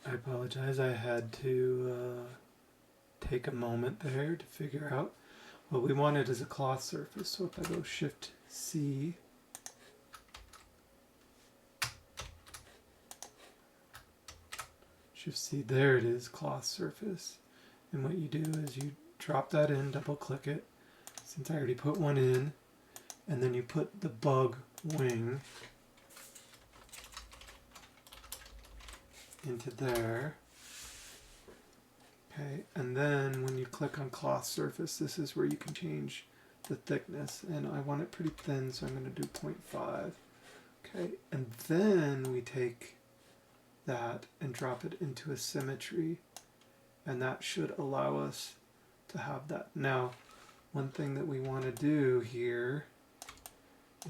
I apologize, I had to take a moment there to figure out what we wanted as a cloth surface. So if I go Shift C, Shift C, there it is, cloth surface. And what you do is you drop that in, double click it, since I already put one in, and then you put the bug wing into there. Okay, and then when you click on cloth surface, this is where you can change the thickness, and I want it pretty thin, so I'm going to do 0.5. Okay, and then we take that and drop it into a symmetry, and that should allow us to have that. Now, one thing that we want to do here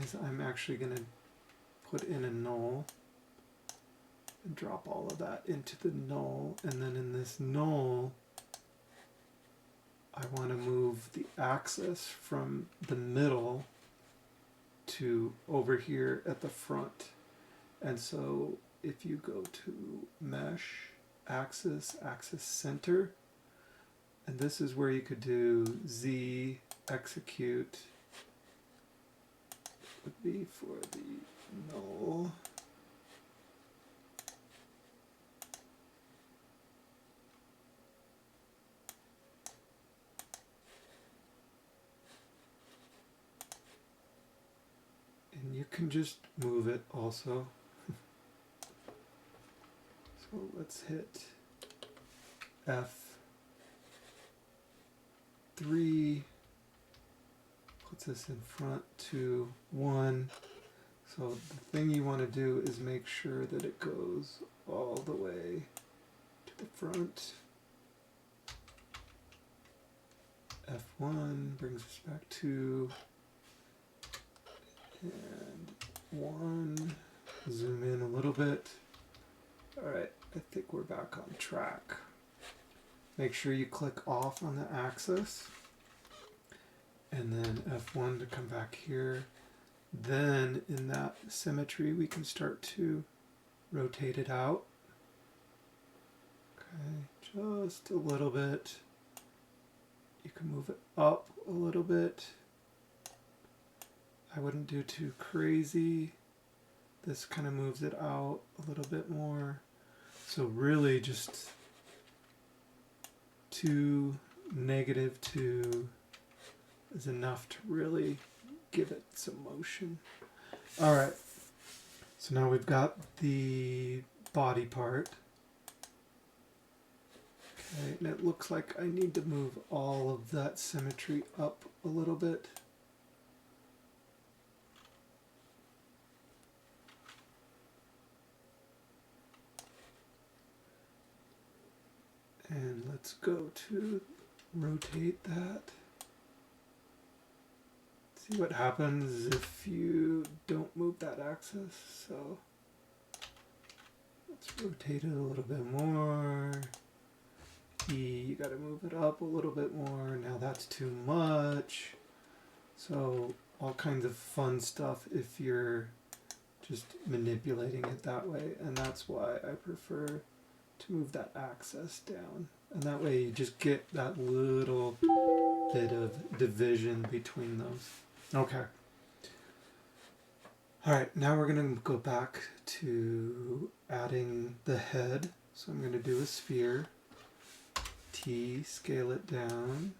is I'm actually going to put in a null and drop all of that into the null, and then in this null I want to move the axis from the middle to over here at the front. And so if you go to mesh, axis, axis center, and this is where you could do Z execute would be for the null. And you can just move it also. So let's hit F3, puts us in front to 1. So the thing you want to do is make sure that it goes all the way to the front. F1 brings us back to, and 1, zoom in a little bit. Alright, I think we're back on track. Make sure you click off on the axis, and then F1 to come back here. Then in that symmetry we can start to rotate it out. Okay, just a little bit. You can move it up a little bit. I wouldn't do too crazy. This kind of moves it out a little bit more. So really just -2 is enough to really give it some motion. Alright, so now we've got the body part. Okay, and it looks like I need to move all of that symmetry up a little bit. And let's go to rotate that. See what happens if you don't move that axis. So let's rotate it a little bit more. E, you got to move it up a little bit more. Now that's too much. So all kinds of fun stuff if you're just manipulating it that way. And that's why I prefer to move that axis down, and that way you just get that little bit of division between those. Okay. Alright, now we're going to go back to adding the head. So I'm going to do a sphere. T, scale it down.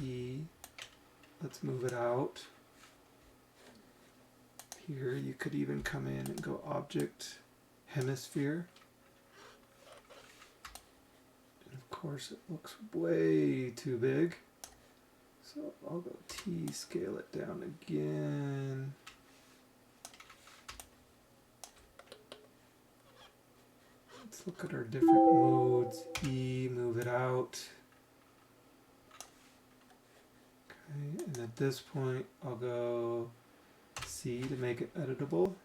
E, let's move it out. Here you could even come in and go object, hemisphere, and of course it looks way too big, so I'll go T, scale it down again. Let's look at our different modes. E, move it out. Okay, and at this point I'll go C to make it editable.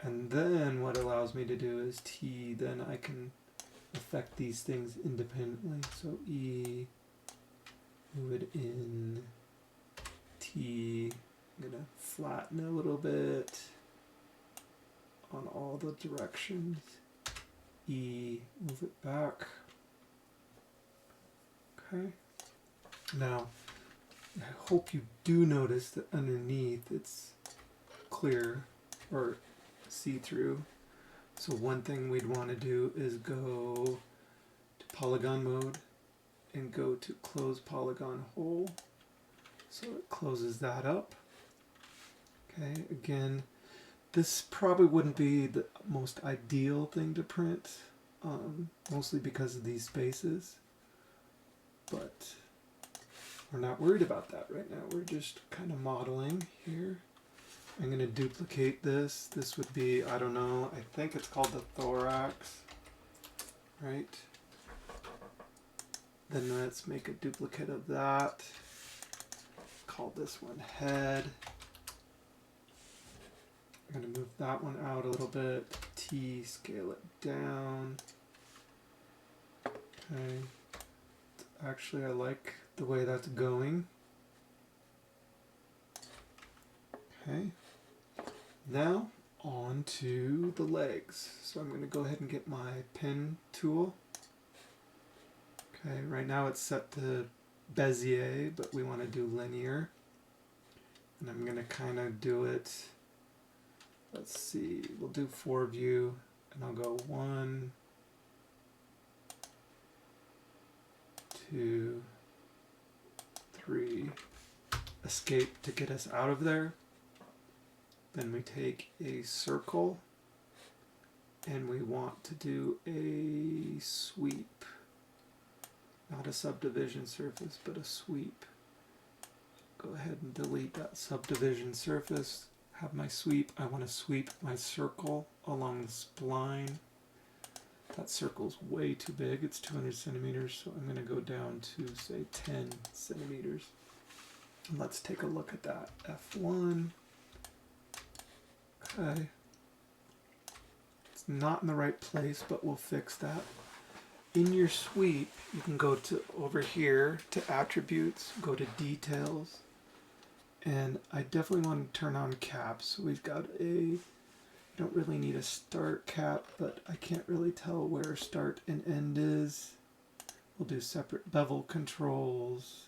And then what allows me to do is T, then I can affect these things independently. So E, move it in, T, I'm going to flatten a little bit on all the directions. E, move it back. Okay. Now, I hope you do notice that underneath it's clear or see-through. So one thing we'd want to do is go to polygon mode and go to close polygon hole. So it closes that up. Okay, again, this probably wouldn't be the most ideal thing to print, mostly because of these spaces, but we're not worried about that right now. We're just kind of modeling here. I'm going to duplicate this. This would be, I don't know, I think it's called the thorax, right? Then let's make a duplicate of that. Call this one head. I'm going to move that one out a little bit. T, scale it down. Okay. Actually, I like the way that's going. Okay. Now, on to the legs. So I'm going to go ahead and get my pen tool. Okay, right now it's set to Bezier, but we want to do linear. And I'm going to kind of do it, let's see, we'll do 4 view, and I'll go 1, 2, 3, escape to get us out of there. Then we take a circle and we want to do a sweep. Not a subdivision surface, but a sweep. Go ahead and delete that subdivision surface. Have my sweep. I want to sweep my circle along the spline. That circle's way too big. It's 200 centimeters, so I'm going to go down to, say, 10 centimeters. And let's take a look at that. F1. Okay. It's not in the right place, but we'll fix that. In your sweep, you can go to over here to attributes, go to details, and I definitely want to turn on caps. So we've got a, you don't really need a start cap, but I can't really tell where start and end is. We'll do separate bevel controls,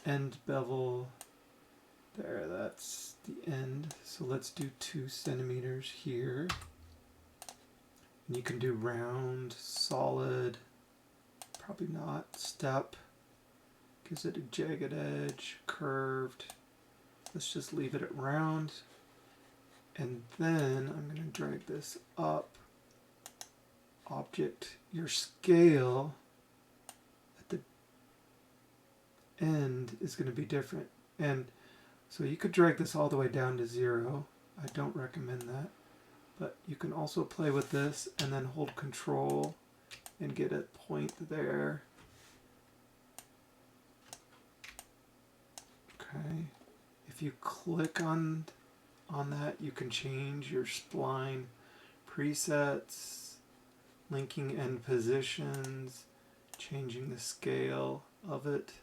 end bevel. There, that's the end. So let's do 2 centimeters here. And you can do round, solid, probably not, step, gives it a jagged edge, curved. Let's just leave it at round. And then I'm going to drag this up. Object, your scale at the end is going to be different. And so you could drag this all the way down to 0. I don't recommend that. But you can also play with this and then hold control and get a point there. Okay. If you click on that, you can change your spline presets, linking end positions, changing the scale of it.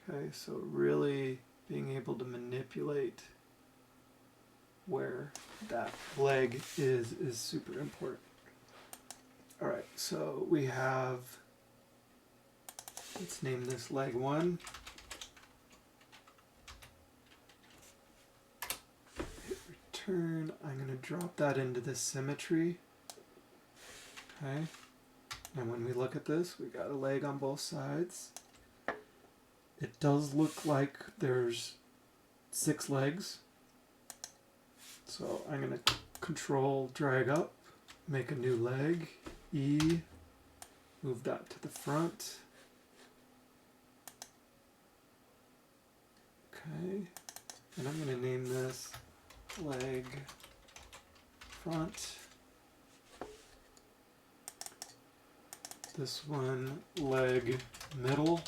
Okay, so really being able to manipulate where that leg is super important. All right, so we have, let's name this leg 1. Hit return. I'm going to drop that into the symmetry. Okay. And when we look at this, we got a leg on both sides. It does look like there's 6 legs. So I'm going to control drag up, make a new leg, E, move that to the front. Okay, and I'm going to name this leg front. This one leg middle.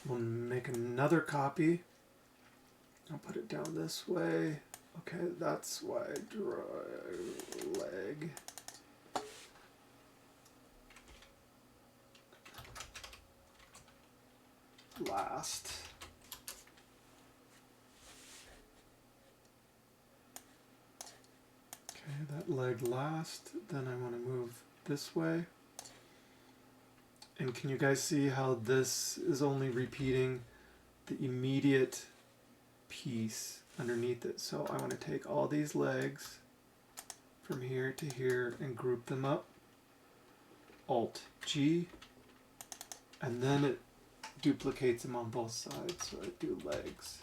We'll make another copy. I'll put it down this way. Okay, that's why I draw leg. Last. that leg last. Then I want to move this way. And can you guys see how this is only repeating the immediate piece underneath it? So I want to take all these legs from here to here and group them up. Alt G, and then it duplicates them on both sides. So I do legs.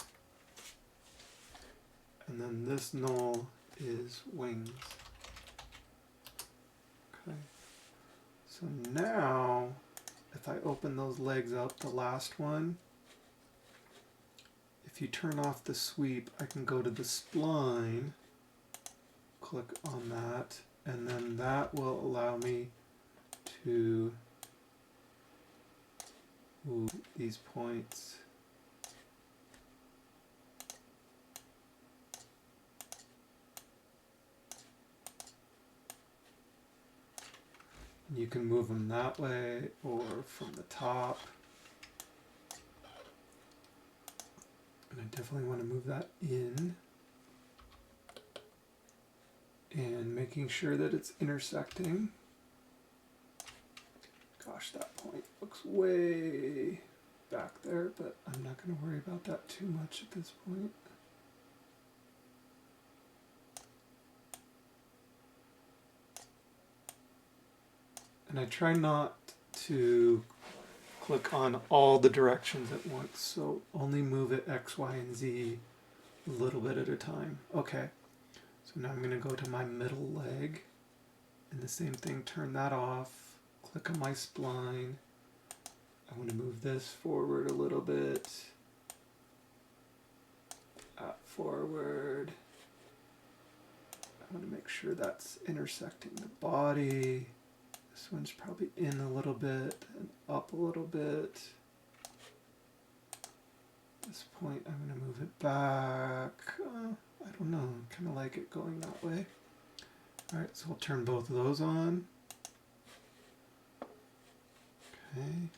And then this null is wings. Okay. So now, if I open those legs up, the last one, if you turn off the sweep, I can go to the spline, click on that, and then that will allow me to move these points. You can move them that way or from the top. And I definitely want to move that in. And making sure that it's intersecting. Gosh, that point looks way back there, but I'm not going to worry about that too much at this point. And I try not to click on all the directions at once, so only move it X, Y, and Z a little bit at a time. Okay, so now I'm going to go to my middle leg, and the same thing, turn that off, click on my spline. I want to move this forward a little bit, forward. I want to make sure that's intersecting the body. This one's probably in a little bit and up a little bit. At this point, I'm going to move it back. I don't know, I kind of like it going that way. All right, so I'll turn both of those on. Okay,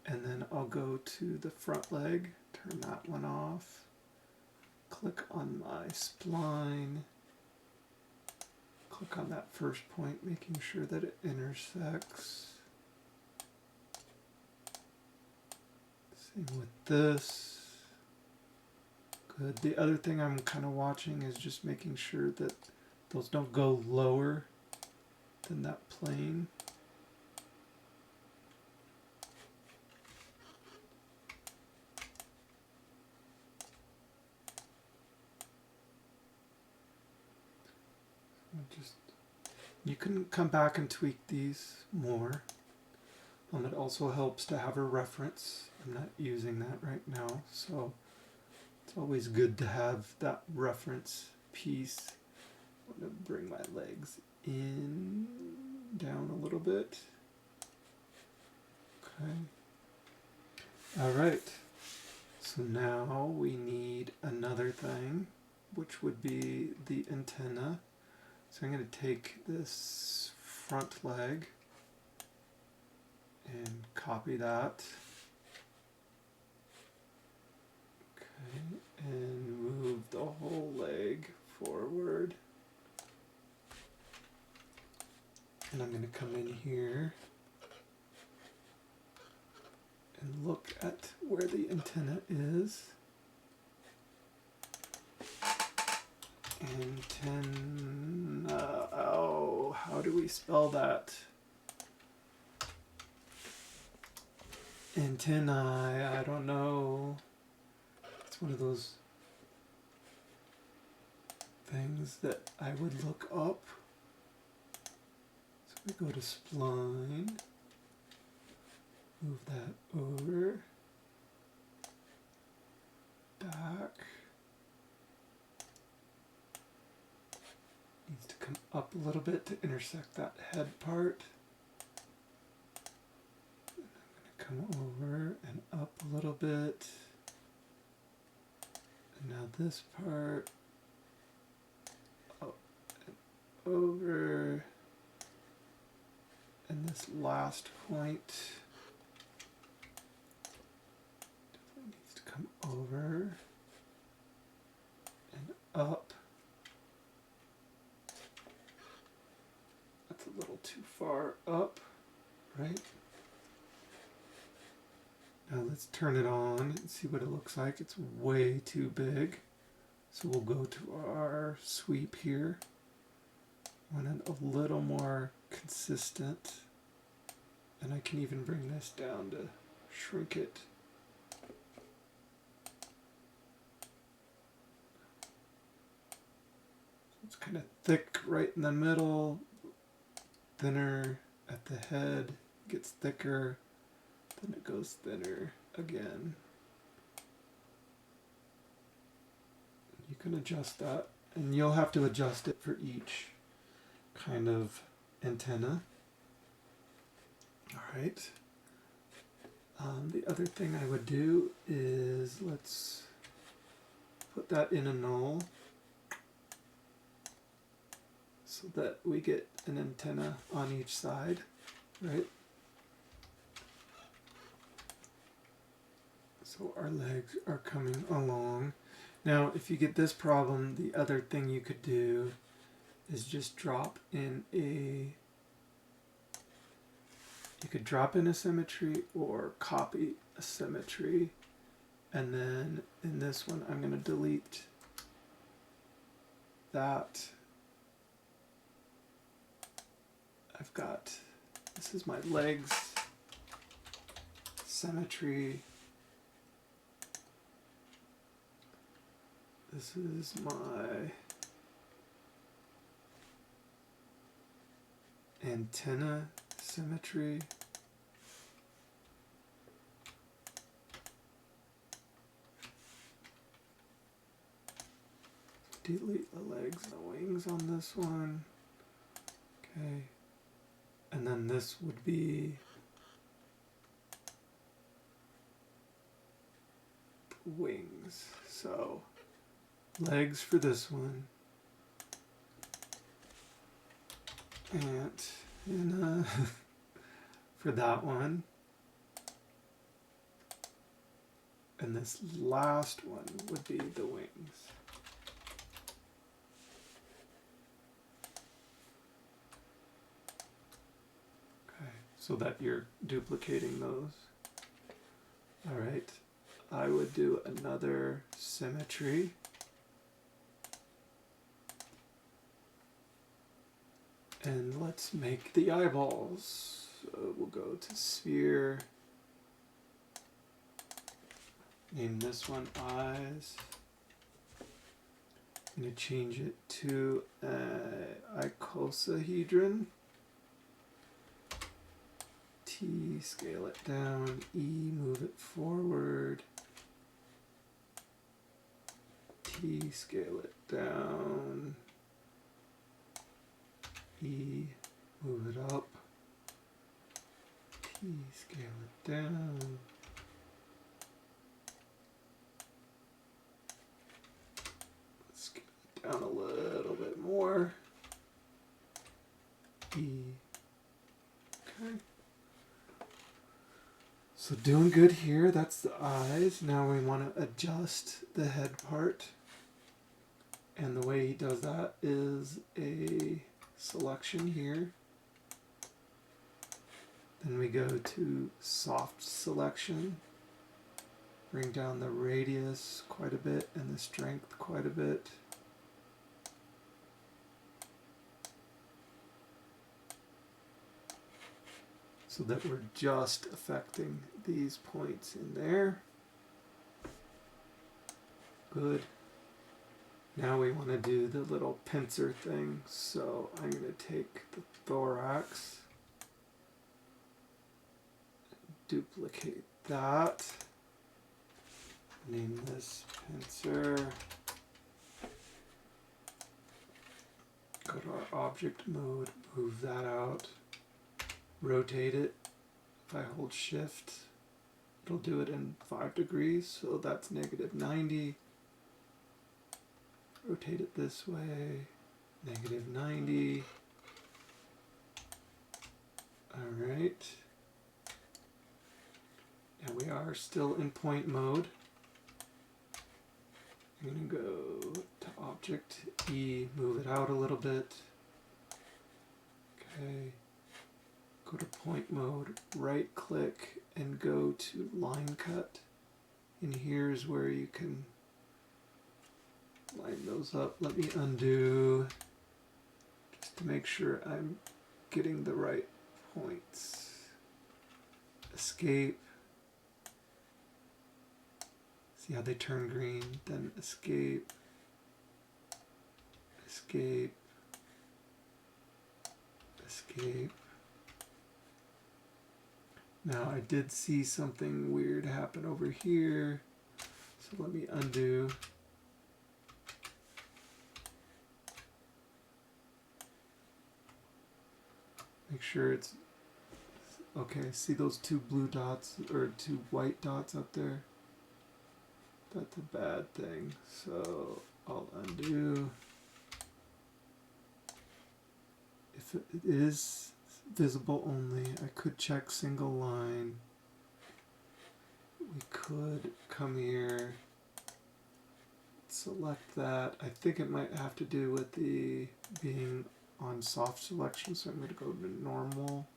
and then I'll go to the front leg, turn that one off, click on my spline, click on that first point, making sure that it intersects. Same with this. Good. The other thing I'm kind of watching is just making sure that those don't go lower than that plane. You can come back and tweak these more. It also helps to have a reference. I'm not using that right now, so it's always good to have that reference piece. I'm going to bring my legs in, down a little bit. Okay. All right. So now we need another thing, which would be the antenna. So I'm going to take this front leg and copy that. Okay, and move the whole leg forward. And I'm going to come in here and look at where the antenna is. Antenna, oh, how do we spell that? Antennae, I don't know. It's one of those things that I would look up. So we go to spline, move that over, back. Needs to come up a little bit to intersect that head part. And I'm going to come over and up a little bit. And now this part, up and over. And this last point definitely needs to come over and up. far up, right? Now let's turn it on and see what it looks like. It's way too big. So we'll go to our sweep here. Want it a little more consistent. And I can even bring this down to shrink it. It's kind of thick right in the middle, thinner at the head, gets thicker, then it goes thinner again. You can adjust that, and you'll have to adjust it for each kind of antenna. All right. The other thing I would do is let's put that in a null so that we get an antenna on each side, right? So our legs are coming along. Now, if you get this problem, the other thing you could do is just drop in a, you could drop in a symmetry or copy a symmetry. And then in this one, I'm going to delete that. I've got, this is my legs, symmetry. This is my antenna symmetry. Delete the legs and the wings on this one. Okay. And then this would be wings. So legs for this one. And for that one. And this last one would be the wings. So that you're duplicating those. All right, I would do another symmetry. And let's make the eyeballs. So we'll go to sphere. Name this one eyes. I'm going to change it to icosahedron. T, scale it down, E, move it forward, T, scale it down, E, move it up, T, scale it down, scale it down a little bit more, E, okay. So doing good here, that's the eyes. Now we want to adjust the head part. And the way he does that is a selection here. Then we go to soft selection. Bring down the radius quite a bit and the strength quite a bit. So that we're just affecting these points in there. Good. Now we want to do the little pincer thing. So I'm going to take the thorax, duplicate that, name this pincer, go to our object mode, move that out. Rotate it. If I hold shift, it'll do it in 5 degrees, so that's -90. Rotate it this way, -90. All right. And we are still in point mode. I'm going to go to object E, move it out a little bit. Okay. go to point mode, right click and go to line cut. And here's where you can line those up. Let me undo just to make sure I'm getting the right points. Escape. See how they turn green? Then escape. Escape. Escape. Now I did see something weird happen over here. So let me undo. Make sure it's okay. See those two blue dots or two white dots up there? That's a bad thing. So I'll undo. If it is visible only, I could check single line. We could come here, select that. I think it might have to do with the being on soft selection, so I'm going to go to normal.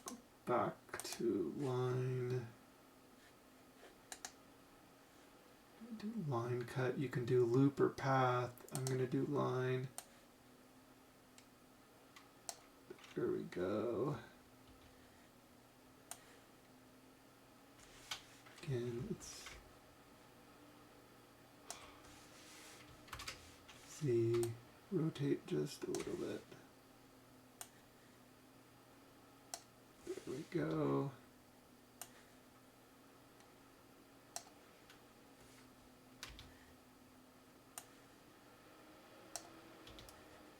Go back to line. Do line cut. You can do loop or path. I'm going to do line. There we go. Again, let's see. Rotate just a little bit. There we go.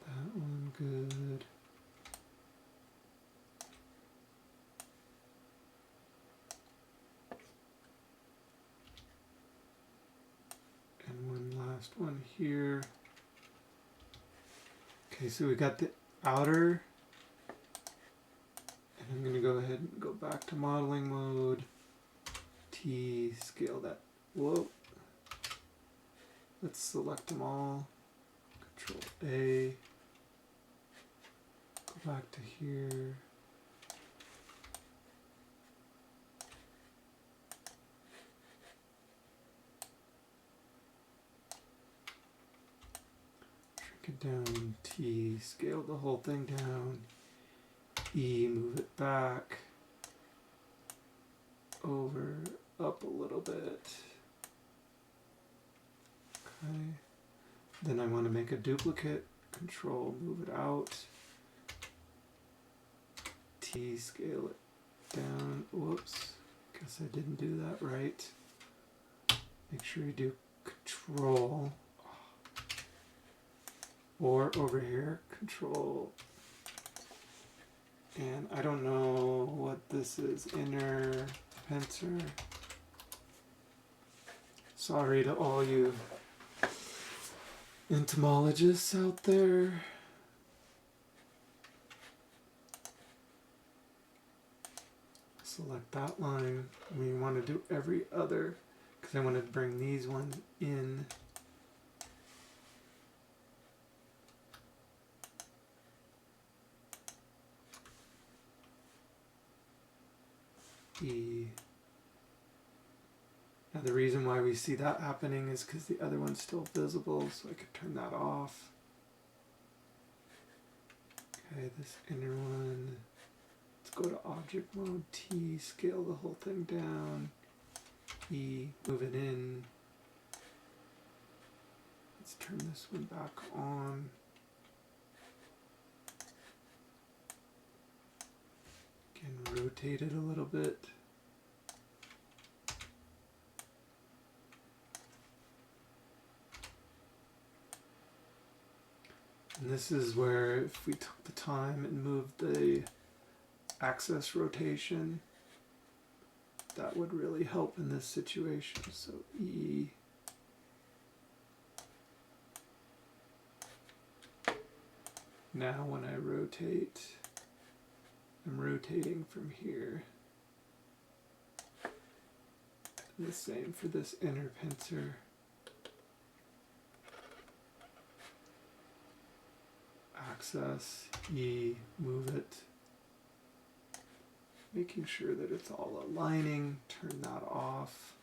That one good. And one last one here. Okay, so we got the outer, and I'm going to go ahead and go back to modeling mode, T, scale that, whoa, let's select them all, Control A, go back to here, it down, T, scale the whole thing down, E, move it back, over, up a little bit, okay, then I want to make a duplicate, Control, move it out, T, scale it down, whoops, guess I didn't do that right, make sure you do Control, or over here, Control, and I don't know what this is, inner pincer. Sorry to all you entomologists out there. Select that line. We want to do every other, because I want to bring these ones in. E. Now the reason why we see that happening is because the other one's still visible, so I could turn that off. Okay, this inner one. Let's go to object mode, T, scale the whole thing down. E, move it in. Let's turn this one back on. Again, rotate it a little bit. And this is where if we took the time and moved the axis rotation, that would really help in this situation. So E. Now when I rotate, I'm rotating from here. And the same for this inner pincer. access, E, move it, making sure that it's all aligning, turn that off.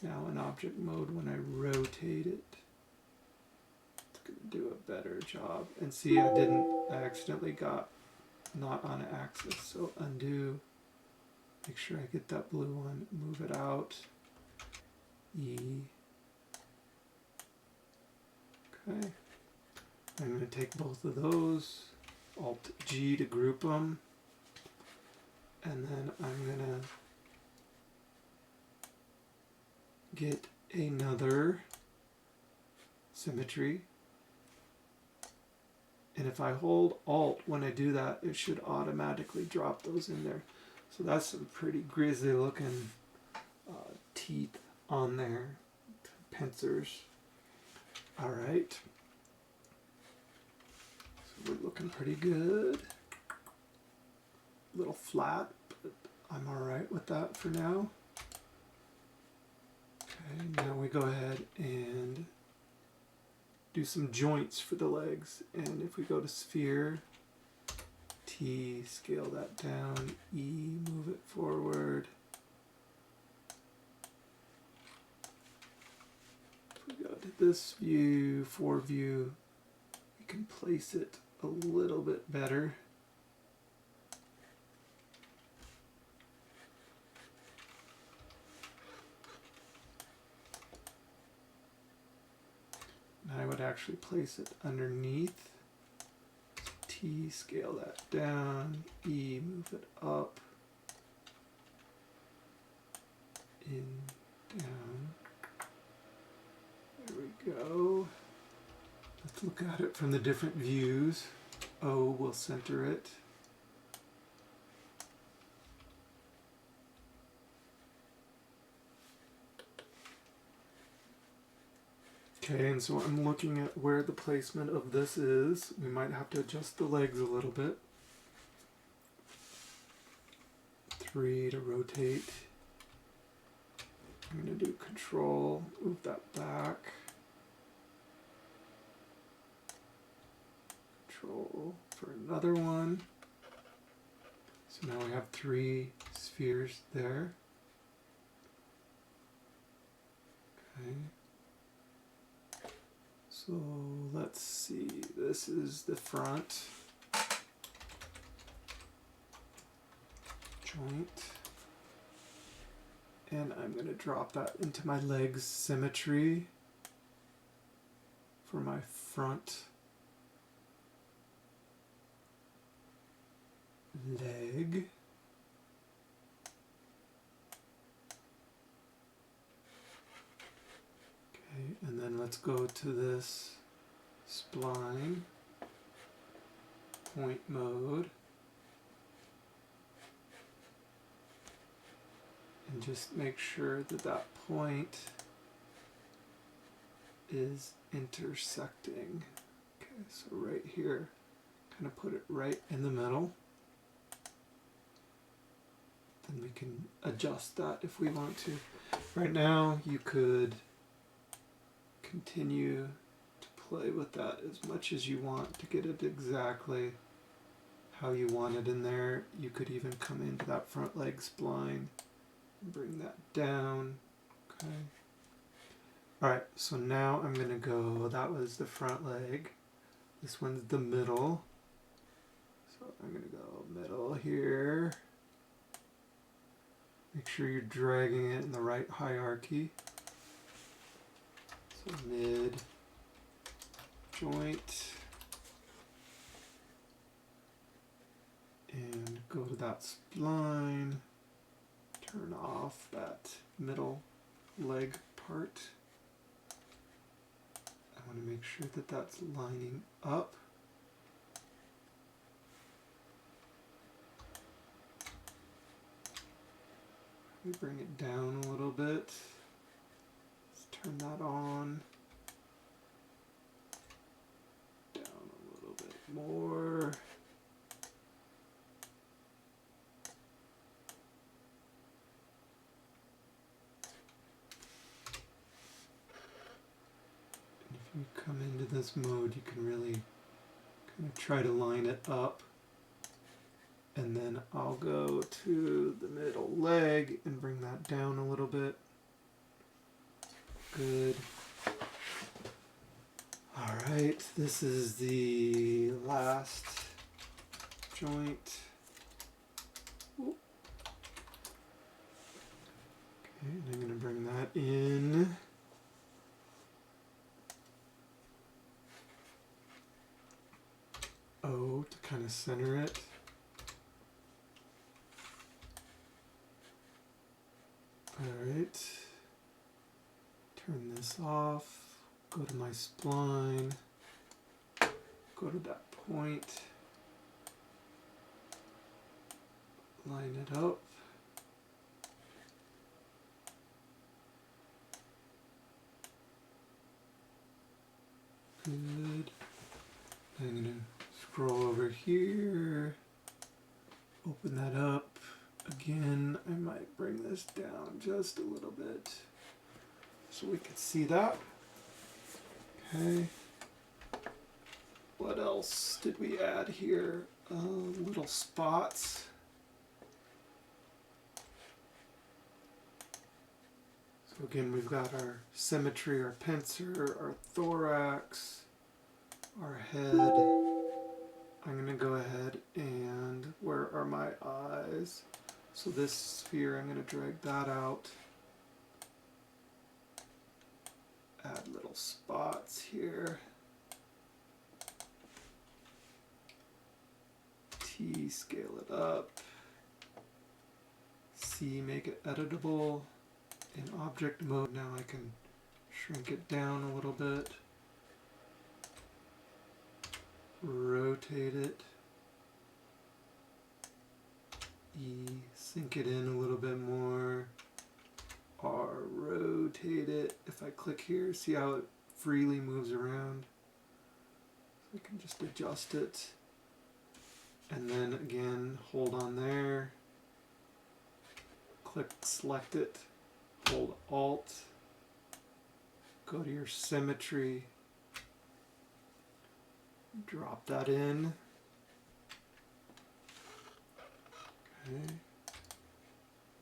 Now in object mode, when I rotate it, it's going to do a better job. And see, I accidentally got not on axis, so undo, make sure I get that blue one, move it out, E. Okay, I'm going to take both of those, Alt G to group them, and then I'm going to get another symmetry. And if I hold Alt when I do that, it should automatically drop those in there. So that's some pretty grisly looking teeth on there, pincers. All right. So we're looking pretty good. A little flat, but I'm all right with that for now. Okay, now we go ahead and do some joints for the legs. And if we go to sphere, T, scale that down, E, move it forward. If we go to this view, for view, we can place it a little bit better. I would actually place it underneath. T, scale that down. E, move it up. In, down. There we go. Let's look at it from the different views. O will center it. Okay, and so I'm looking at where the placement of this is. We might have to adjust the legs a little bit. 3 to rotate. I'm going to do Control, move that back. Control for another one. So now we have 3 spheres there. Okay. So let's see, this is the front joint, and I'm going to drop that into my legs symmetry for my front leg. And then let's go to this spline, point mode, and just make sure that that point is intersecting. Okay, so right here, kind of put it right in the middle. Then we can adjust that if we want to. Right now, you could continue to play with that as much as you want to get it exactly how you want it in there. You could even come into that front leg spline and bring that down. Okay. Alright, so now I'm going to go, that was the front leg. This one's the middle. So I'm going to go middle here. Make sure you're dragging it in the right hierarchy. So mid, joint, and go to that spline, turn off that middle leg part. I want to make sure that that's lining up. We bring it down a little bit. Turn that on, down a little bit more. And if you come into this mode, you can really I'm going to try to line it up. And then I'll go to the middle leg and bring that down a little bit. Good. All right, this is the last joint. Ooh. Okay, and I'm going to bring that in. O to kind of center it. All right. Turn this off. Go to my spline. Go to that point. Line it up. Good. I'm going to scroll over here. Open that up. Again, I might bring this down just a little bit so we can see that. Okay. What else did we add here? Little spots. So again, we've got our symmetry, our pincer, our thorax, our head. I'm going to go ahead and where are my eyes? So this sphere, I'm going to drag that out. Add little spots here. T, scale it up. C, make it editable. In object mode, now I can shrink it down a little bit. Rotate it. E, sink it in a little bit more. R, rotate it. If I click here, see how it freely moves around? So I can just adjust it. And then again, hold on there. Click, select it. Hold Alt. Go to your symmetry. Drop that in. Okay.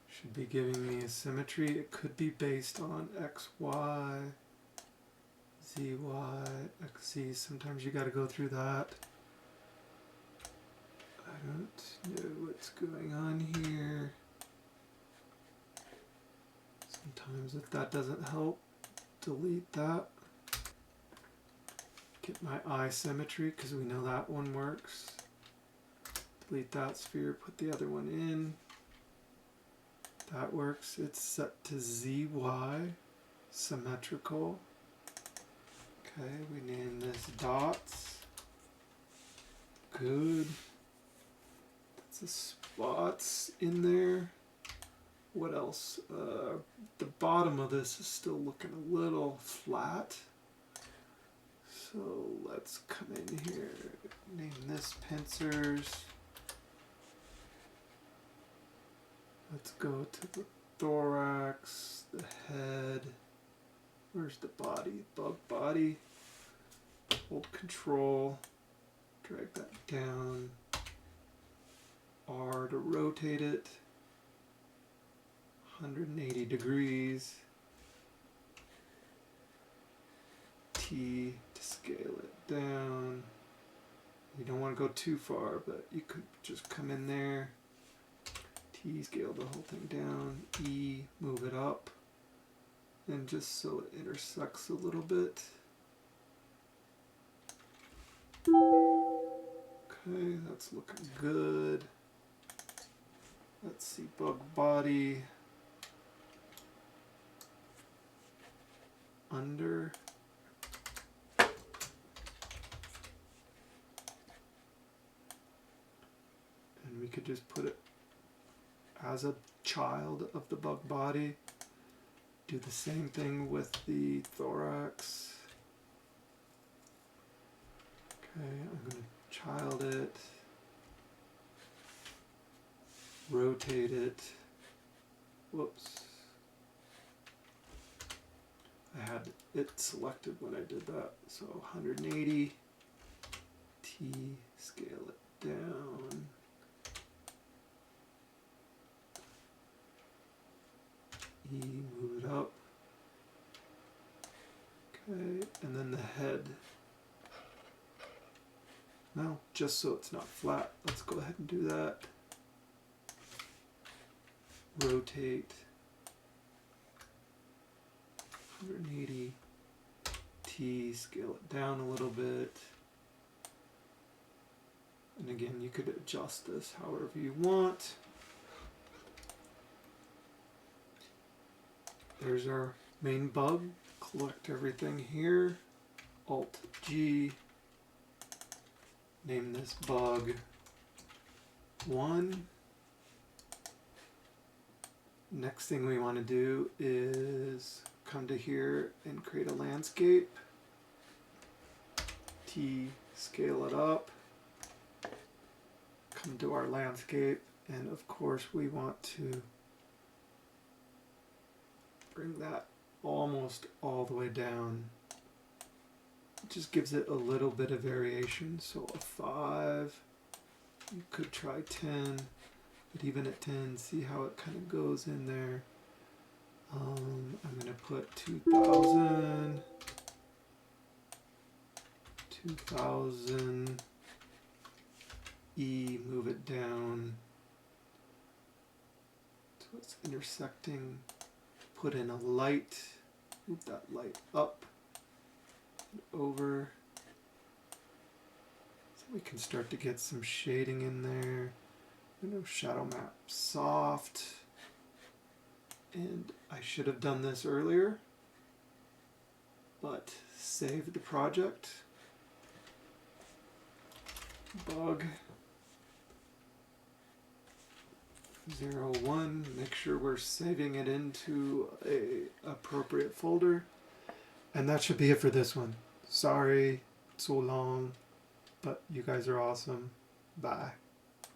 Should be giving me a symmetry. It could be based on X, Y, Z, Y, X, Z. Sometimes you got to go through that. I don't know what's going on here. Sometimes if that doesn't help, delete that. Get my eye symmetry because we know that one works. Delete that sphere, put the other one in. That works. It's set to ZY, symmetrical. Okay, we name this dots. Good. That's the spots in there. What else? The bottom of this is still looking a little flat. So let's come in here, name this pincers. Let's go to the thorax, the head. Where's the body? Bug body. Hold control, drag that down. R to rotate it. 180 degrees. T to scale it down. You don't want to go too far, but you could just come in there. T, scale the whole thing down. E, move it up. And just so it intersects a little bit. Okay, that's looking good. Let's see, bug body. Under. And we could just put it as a child of the bug body. Do the same thing with the thorax. Okay, I'm going to child it. Rotate it. Whoops. I had it selected when I did that. So 180. T, T, scale it down. E, move it up. Okay, and then the head. Now, just so it's not flat, let's go ahead and do that. Rotate 180. T, scale it down a little bit. And again, you could adjust this however you want. There's our main bug. Collect everything here. Alt G. Name this bug 1. Next thing we want to do is come to here and create a landscape. T, scale it up. Come to our landscape, and of course we want to bring that almost all the way down. It just gives it a little bit of variation. So a 5, you could try 10, but even at 10, see how it kind of goes in there. I'm going to put 2000, 2000, E, move it down. So it's intersecting. Put in a light, move that light up and over. So we can start to get some shading in there. Shadow map soft. And I should have done this earlier, but save the project. Bug 01, make sure we're saving it into a appropriate folder. And that should be it for this one. Sorry, so long, but you guys are awesome. Bye.